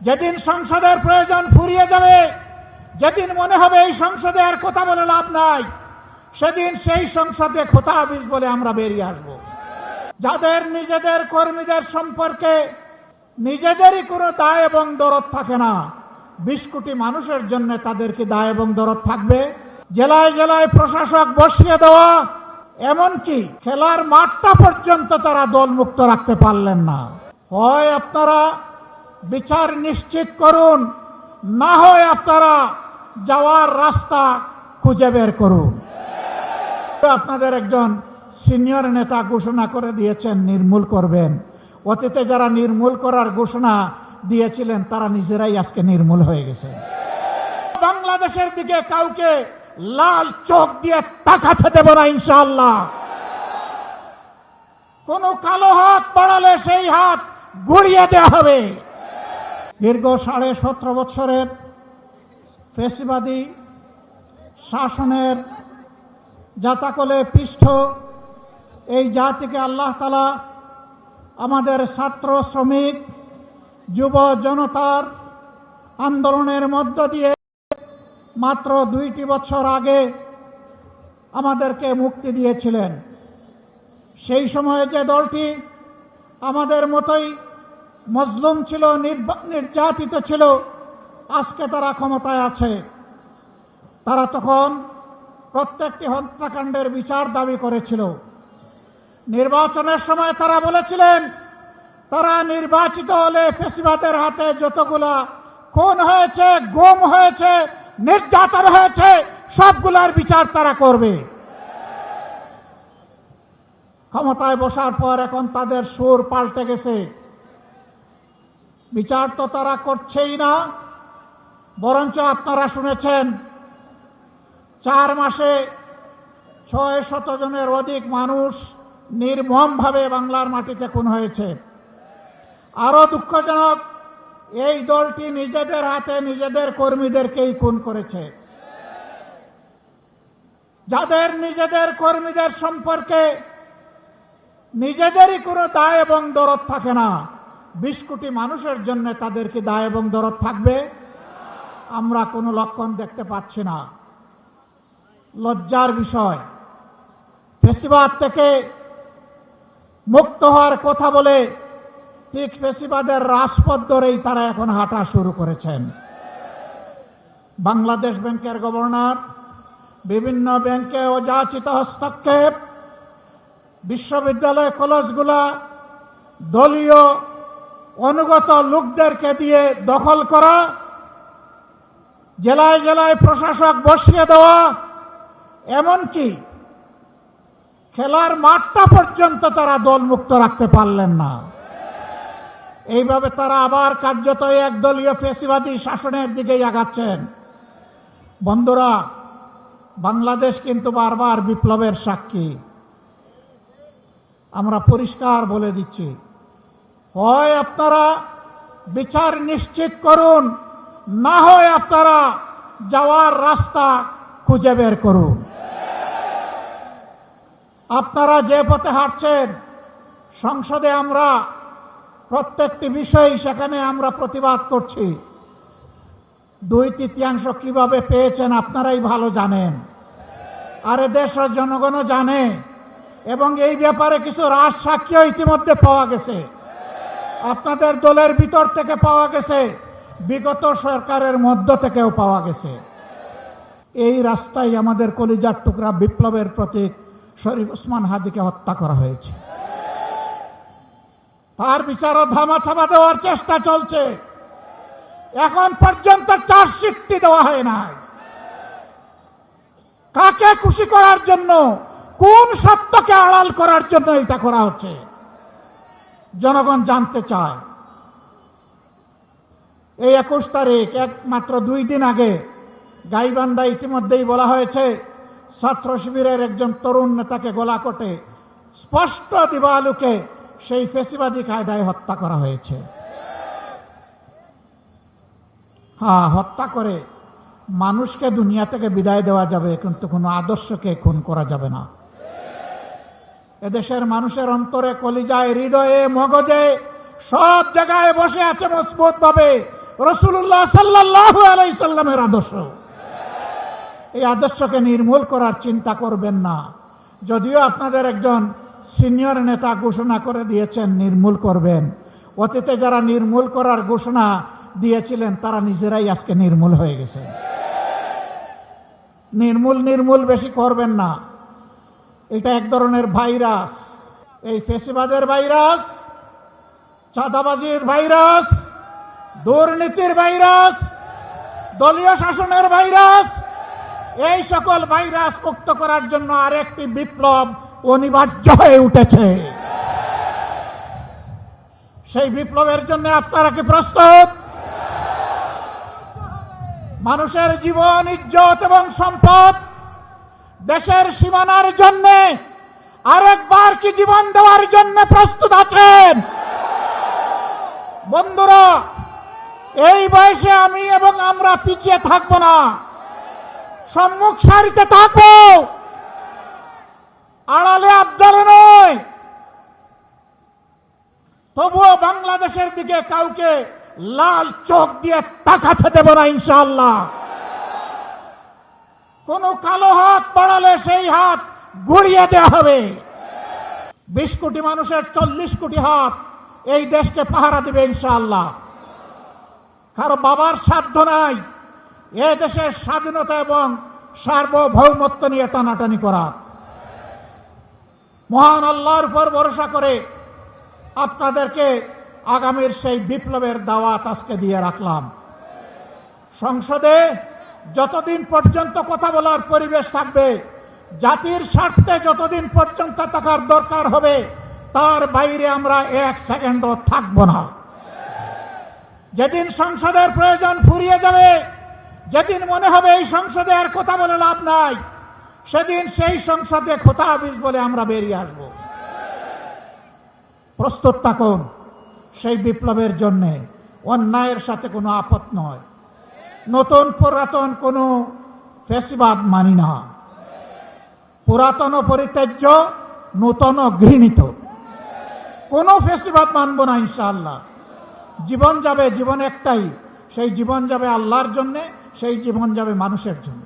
যেদিন সংসদের প্রয়োজন ফুরিয়ে যাবে, যেদিন মনে হবে এই সংসদে আর কথা বলে লাভ নাই, সেদিন সেই সংসদে খোঁতা হাফিজ বলে আমরা বেরিয়ে আসব। যাদের নিজেদের কর্মীদের সম্পর্কে নিজেদেরই কোনো দায় এবং দরদ থাকে না, 20 কোটি মানুষের জন্য তাদের কি দায় এবং দরদ থাকবে? জেলায় জেলায় প্রশাসক বসিয়ে দেওয়া, এমনকি খেলার মাঠটা পর্যন্ত তারা দলমুক্ত রাখতে পারলেন না। হয় আপনারা বিচার নিশ্চিত করুন, না হয় আপনারা যাওয়ার রাস্তা খুঁজে বের করুন। আপনাদের একজন সিনিয়র নেতা ঘোষণা করে দিয়েছেন নির্মূল করবেন। অতীতে যারা নির্মূল করার ঘোষণা দিয়েছিলেন তারা নিজেরাই আজকে নির্মূল হয়ে গেছে। বাংলাদেশের দিকে কাউকে লাল চোখ দিয়ে তাকাতে দেব না ইনশাআল্লাহ। কোন কালো হাত বাড়ালে সেই হাত গুড়িয়ে দেওয়া হবে। দীর্ঘ 17.5 বছরের ফ্যাসিবাদী শাসনের জাতাকলে পৃষ্ঠ এই জাতিকে আল্লাহ তাআলা আমাদের ছাত্র, শ্রমিক, যুব জনতার আন্দোলনের মধ্য দিয়ে মাত্র 2টি বছর আগে আমাদেরকে মুক্তি দিয়েছিলেন। সেই সময়ে যে দলটি আমাদের মতোই মজলুম ছিল, নির্যাতিত ছিল, আজকে তারা ক্ষমতায় আছে। তারা তখন প্রত্যেকটি হত্যাকাণ্ডের বিচার দাবি করেছিল। নির্বাচনের সময় তারা বলেছিলেন তারা নির্বাচিত হলে ফ্যাসিবাদের হাতে যতগুলা খুন হয়েছে, গুম হয়েছে, নির্যাতন হয়েছে, সবগুলার বিচার তারা করবে। ক্ষমতায় বসার পর এখন তাদের সুর পাল্টে গেছে। বিচার তো তারা করছেই না, বরঞ্চ আপনারা শুনেছেন 4 মাসে 600 জনের অধিক মানুষ নির্মমভাবে বাংলার মাটিতে খুন হয়েছে। আরো দুঃখজনক, এই দলটি নিজেদের হাতে নিজেদের কর্মীদেরকেই খুন করেছে। যাদের নিজেদের কর্মীদের সম্পর্কে নিজেদেরই কোনো দায় এবং দরদ থাকে না, 20 কোটি মানুষের জন্য তাদের কি দায় এবং দরদ থাকবে? আমরা কোনো লক্ষণ দেখতে পাচ্ছি না। লজ্জার বিষয়, ফ্যাসিবাদ থেকে মুক্ত হওয়ার কথা বলে ঠিক ফ্যাসিবাদের রাজপথ ধরেই তারা এখন হাঁটা শুরু করেছেন। বাংলাদেশ ব্যাংকের গভর্নর, বিভিন্ন ব্যাংকে অযাচিত হস্তক্ষেপ, বিশ্ববিদ্যালয় কলেজগুলা দলীয় অনুগত লোকদেরকে দিয়ে দখল করা, জেলায় জেলায় প্রশাসক বসিয়ে দেওয়া, এমনকি খেলার মাঠটা পর্যন্ত তারা দলমুক্ত রাখতে পারলেন না। এইভাবে তারা আবার কার্যত একদলীয় ফ্যাসিবাদী শাসনের দিকেই আগাচ্ছেন। বন্ধুরা, বাংলাদেশ কিন্তু বারবার বিপ্লবের সাক্ষী। আমরা পরিষ্কার বলে দিচ্ছি, হয় আপনারা বিচার নিশ্চিত করুন, না হয় আপনারা যাওয়ার রাস্তা খুঁজে বের করুন। আপনারা যে পথে হাঁটছেন, সংসদে আমরা প্রত্যেকটি বিষয় সেখানে আমরা প্রতিবাদ করছি। 2/3 কিভাবে পেয়েছেন আপনারাই ভালো জানেন, আর দেশের জনগণও জানে। এবং এই ব্যাপারে কিছু রাজ সাক্ষীও ইতিমধ্যে পাওয়া গেছে, আপনাদের দলের ভিতর থেকে পাওয়া গেছে, বিগত সরকারের মধ্য থেকেও পাওয়া গেছে। এই রাস্তায় আমাদের কলিজার টুকরা বিপ্লবের প্রতীক শরীফ ওসমান হাদিকে হত্যা করা হয়েছে। তার বিচারও ধামাচাপা দেওয়ার চেষ্টা চলছে। এখন পর্যন্ত চার্জশিটটি দেওয়া হয় নাই। কাকে খুশি করার জন্য, কোন সত্যকে আড়াল করার জন্য এটা করা হচ্ছে জনগণ জানতে চায়। এই 21 তারিখ, মাত্র 2 দিন আগে গাইবান্ধা ইতিমধ্যেই বলা হয়েছে ছাত্র শিবিরের একজন তরুণ নেতাকে গলাকটে স্পষ্ট দিবালোকে সেই ফ্যাসিবাদী কায়দায় হত্যা করা হয়েছে। হ্যাঁ, হত্যা করে মানুষকে দুনিয়া থেকে বিদায় দেওয়া যাবে, কিন্তু কোনো আদর্শকে খুন করা যাবে না। এদেশের মানুষের অন্তরে, কলিজায়, হৃদয়ে, মগজে সব জায়গায় বসে আছে মজবুত ভাবে রাসূলুল্লাহ সাল্লাল্লাহু আলাইহি সাল্লামের আদর্শ। এই আদর্শকে নির্মূল করার চিন্তা করবেন না। যদিও আপনাদের একজন সিনিয়র নেতা ঘোষণা করে দিয়েছেন নির্মূল করবেন, অতীতে যারা নির্মূল করার ঘোষণা দিয়েছিলেন তারা নিজেরাই আজকে নির্মূল হয়ে গেছে। নির্মূল বেশি করবেন না। এটা এক ধরনের ভাইরাস। এই ফেসিবাদের ভাইরাস, চাঁদাবাজির ভাইরাস, দুর্নীতির ভাইরাস, দলীয় শাসনের ভাইরাস, এই সকল ভাইরাস মুক্ত করার জন্য আরেকটি বিপ্লব অনিবার্য হয়ে উঠেছে। সেই বিপ্লবের জন্য আপনারা কি প্রস্তুত? মানুষের জীবন, ইজ্জত এবং সম্পদ দেশের সীমানার জন্য আরেকবার কি জীবন দেওয়ার জন্য প্রস্তুত আছেন? বন্ধুরা, এই বয়সে আমি এবং আমরা পিছিয়ে থাকবো না, সম্মুখ সারিতে থাকবো, আড়ালে আবদারে নয়। তবুও বাংলাদেশের দিকে কাউকে লাল চোখ দিয়ে তাকাতে দেব না ইনশাআল্লাহ। কোন কালো হাত বাড়ালে সেই হাত গুড়িয়ে দেওয়া হবে। 20 কোটি মানুষের 40 কোটি হাত এই দেশকে পাহারা দেবে ইনশাআল্লাহ। কারো বাবার সাধ্য নাই এ দেশের স্বাধীনতা এবং সার্বভৌমত্ব নিয়ে টানাটানি করা। মহান আল্লাহর উপর ভরসা করে আপনাদেরকে আগামীর সেই বিপ্লবের দাওয়াত আজকে দিয়ে রাখলাম। সংসদে যতদিন পর্যন্ত কথা বলার পরিবেশ থাকবে, জাতির স্বার্থে যতদিন পর্যন্ত থাকার দরকার হবে, তার বাইরে আমরা 1 সেকেন্ডও থাকব না। যেদিন সংসদের প্রয়োজন ফুরিয়ে যাবে, যেদিন মনে হবে এই সংসদে আর কথা বলে লাভ নাই, সেদিন সেই সংসদে খোতা হাফিজ বলে আমরা বেরিয়ে আসব। প্রস্তুত থাকুন সেই বিপ্লবের জন্য। অন্যায়ের সাথে কোনো আপত নয়। নতুন পুরাতন কোনো ফ্যাসিবাদ মানি না। পুরাতন পরিত্যাজ্য, নূতন ঘৃণিত। কোনো ফ্যাসিবাদ মানব না ইনশাআল্লাহ। জীবন যাবে, জীবন একটাই, সেই জীবন যাবে আল্লাহর জন্য, সেই জীবন যাবে মানুষের জন্য।